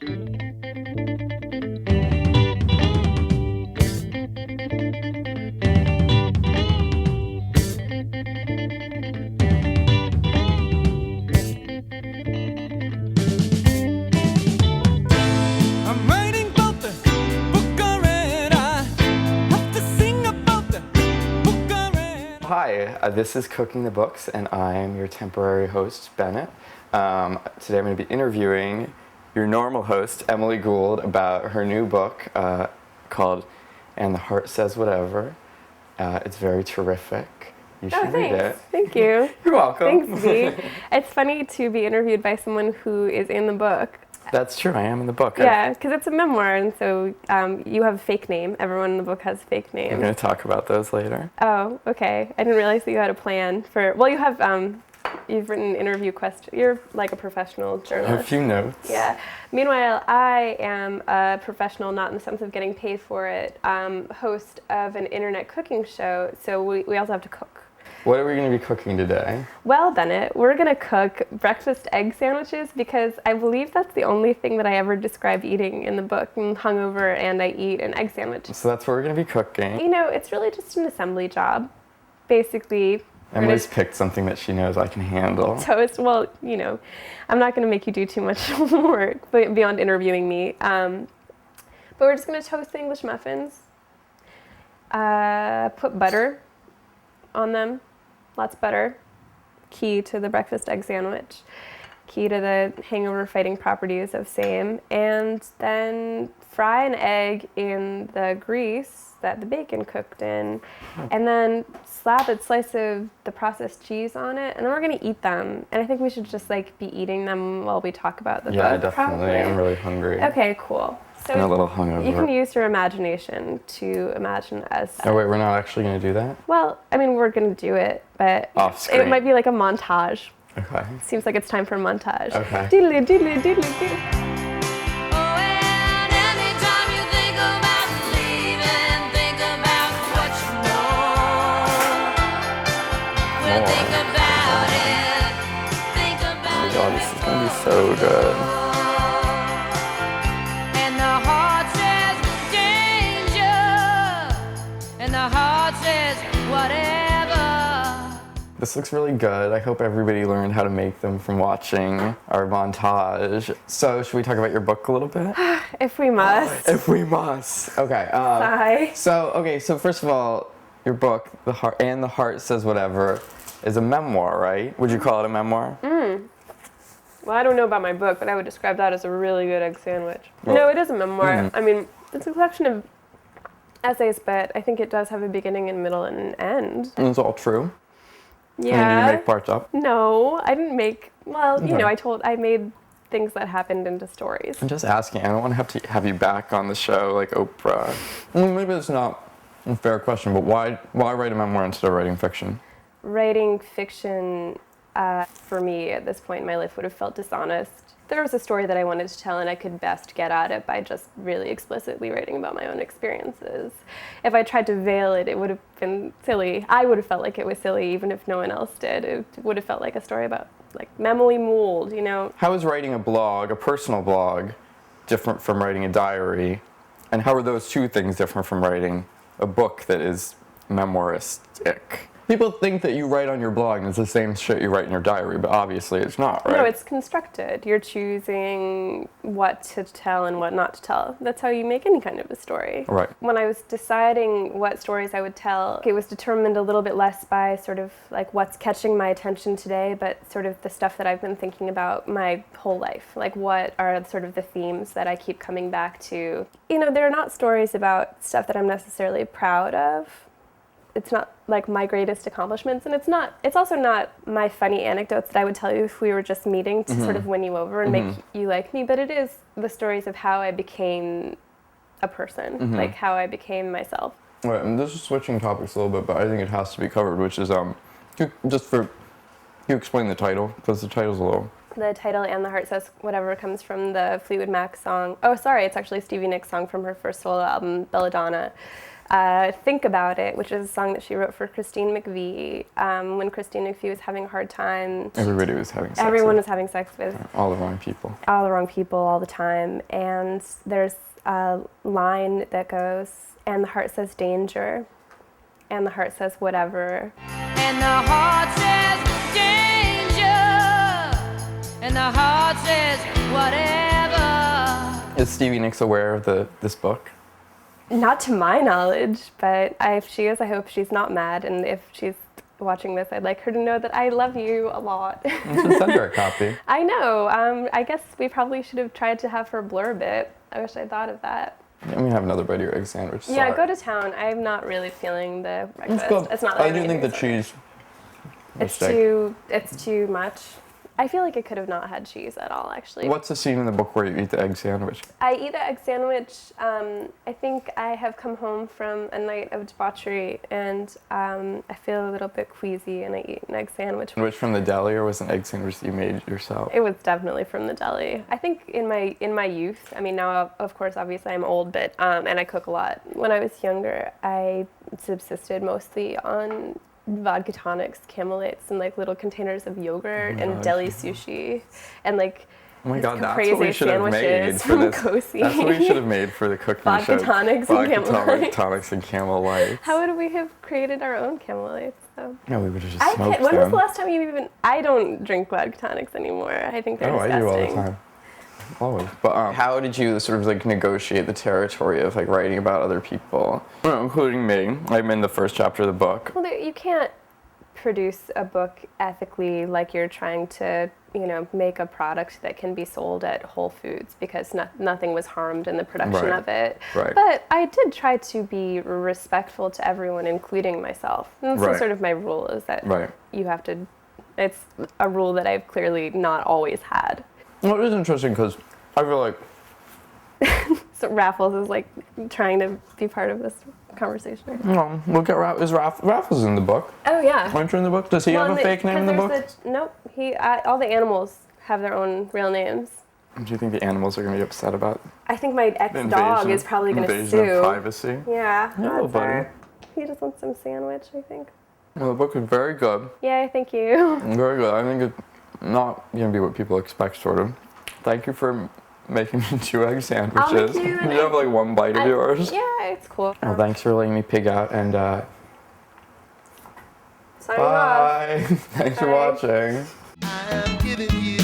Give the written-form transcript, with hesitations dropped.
Hi, this is Cooking the Books, and I am your temporary host, Bennett. Today I'm going to be interviewing your normal host, Emily Gould, about her new book called And the Heart Says Whatever. It's very terrific. You should read it. Thank you. You're welcome. Thanks, V. It's funny to be interviewed by someone who is in the book. That's true, I am in the book. Yeah, because it's a memoir, and so you have a fake name. Everyone in the book has fake names. I'm going to talk about those later. Oh, okay. I didn't realize that you had a plan for, well, you have, you've written interview questions. You're like a professional journalist. I have a few notes. Yeah. Meanwhile, I am a professional, not in the sense of getting paid for it, host of an internet cooking show, so we also have to cook. What are we going to be cooking today? Well, Bennett, we're going to cook breakfast egg sandwiches because I believe that's the only thing that I ever describe eating in the book. I'm hungover and I eat an egg sandwich. So that's what we're going to be cooking. You know, it's really just an assembly job. Basically, Emily's picked something that she knows I can handle. Toast, well, you know, I'm not going to make you do too much work beyond interviewing me. But we're just going to toast the English muffins, put butter on them. Lots of butter, key to the breakfast egg sandwich, key to the hangover fighting properties of same, and then fry an egg in the grease that the bacon cooked in, and then slap a slice of the processed cheese on it, and then we're gonna eat them. And I think we should just like be eating them while we talk about the book. Yeah, definitely. Probably. I'm really hungry. Okay, cool. So and a little hungover. You can use your imagination to imagine us. Oh wait, we're not actually going to do that? Well, I mean, we're going to do it, but off screen. It might be like a montage. Okay. Seems like it's time for a montage. Okay. Doodly, doodly, doodly, doodly. Oh my god, this is going to be so good. This looks really good. I hope everybody learned how to make them from watching our montage. So, should we talk about your book a little bit? If we must. If we must. Okay. Bye. So first of all, your book, The Heart Says Whatever, is a memoir, right? Would you call it a memoir? Well, I don't know about my book, but I would describe that as a really good egg sandwich. Well, no, it is a memoir. I mean, it's a collection of essays, but I think it does have a beginning and middle and an end. And it's all true? Yeah. And you make parts up? No, I didn't make, well, you Okay. know, I made things that happened into stories. I'm just asking. I don't want to have you back on the show like Oprah. Well, maybe it's not a fair question, but why write a memoir instead of writing fiction? Writing fiction, for me at this point in my life, would have felt dishonest. There was a story that I wanted to tell, and I could best get at it by just really explicitly writing about my own experiences. If I tried to veil it, it would have been silly. I would have felt like it was silly, even if no one else did. It would have felt like a story about, like, Emily Gould, you know? How is writing a blog, a personal blog, different from writing a diary? And how are those two things different from writing a book that is memoiristic? People think that you write on your blog and it's the same shit you write in your diary, but obviously it's not, right? No, it's constructed. You're choosing what to tell and what not to tell. That's how you make any kind of a story. Right. When I was deciding what stories I would tell, it was determined a little bit less by sort of like what's catching my attention today, but sort of the stuff that I've been thinking about my whole life. Like, what are sort of the themes that I keep coming back to? You know, they're not stories about stuff that I'm necessarily proud of. It's not like my greatest accomplishments, and it's also not my funny anecdotes that I would tell you if we were just meeting to sort of win you over and make you like me, but it is the stories of how I became a person, like how I became myself. Right, and this is switching topics a little bit, but I think it has to be covered, which is, you explain the title, because the title's a little The title "And the Heart Says Whatever" comes from the Fleetwood Mac song. Oh, sorry, it's actually Stevie Nicks' song from her first solo album, Belladonna. Think About It, which is a song that she wrote for Christine McVie when Christine McVie was having a hard time. Everybody was having sex. Everyone was having sex with. All the wrong people. All the wrong people all the time. And there's a line that goes, "And the heart says danger, and the heart says whatever." And the heart says danger, and the heart says whatever. Is Stevie Nicks aware of this book? Not to my knowledge, but if she is, I hope she's not mad. And if she's watching this, I'd like her to know that I love you a lot. You should send her a copy. I know. I guess we probably should have tried to have her blurb it. I wish I'd thought of that. I'm gonna have another bite of your egg sandwich. Yeah, Sorry. go to town. I'm not really feeling the breakfast. It's good. It's not. I do think the cheese. It's too much. I feel like it could have not had cheese at all, actually. What's the scene in the book where you eat the egg sandwich? I eat an egg sandwich. I think I have come home from a night of debauchery, and I feel a little bit queasy, and I eat an egg sandwich. Was it from the deli, or was it an egg sandwich that you made yourself? It was definitely from the deli. I think in my youth, I mean now of course obviously I'm old, but and I cook a lot. When I was younger, I subsisted mostly on vodka tonics, Camelites, and like little containers of yogurt and deli sushi, and like oh my god, that's caprese what we should have made for this. Cozy. That's what we should have made for the cooking Vodka show. tonics and Camelites. Tonics and Camelites. How would we have created our own Camelites though? No, we would have just smoked When was them. the last time you even? I don't drink vodka tonics anymore. I think they're disgusting. I do all the time. Always. But how did you sort of like negotiate the territory of like writing about other people, including me? I'm in the first chapter of the book. Well, you can't produce a book ethically like you're trying to, make a product that can be sold at Whole Foods, because nothing was harmed in the production of it. Right. But I did try to be respectful to everyone, including myself. And so sort of my rule is that you have to, it's a rule that I've clearly not always had. Well, it is interesting because I feel like... So Raffles is like trying to be part of this conversation. No, look at Raffles in the book. Oh yeah. Aren't you in the book? Does he have a fake name in the book? Nope. All the animals have their own real names. Do you think the animals are going to be upset about I think my ex-dog is probably going to sue. Invasion of privacy? Yeah. Hello, buddy. He just wants some sandwich, I think. Well, the book is very good. Yay, thank you. Very good. I think it's not going to be what people expect, sort of. Thank you for making me 2 egg sandwiches. I'll make you you have like one bite of yours? Yeah, it's cool. Well, thanks for letting me pig out, and Signing off. bye. Thanks for watching. I am giving you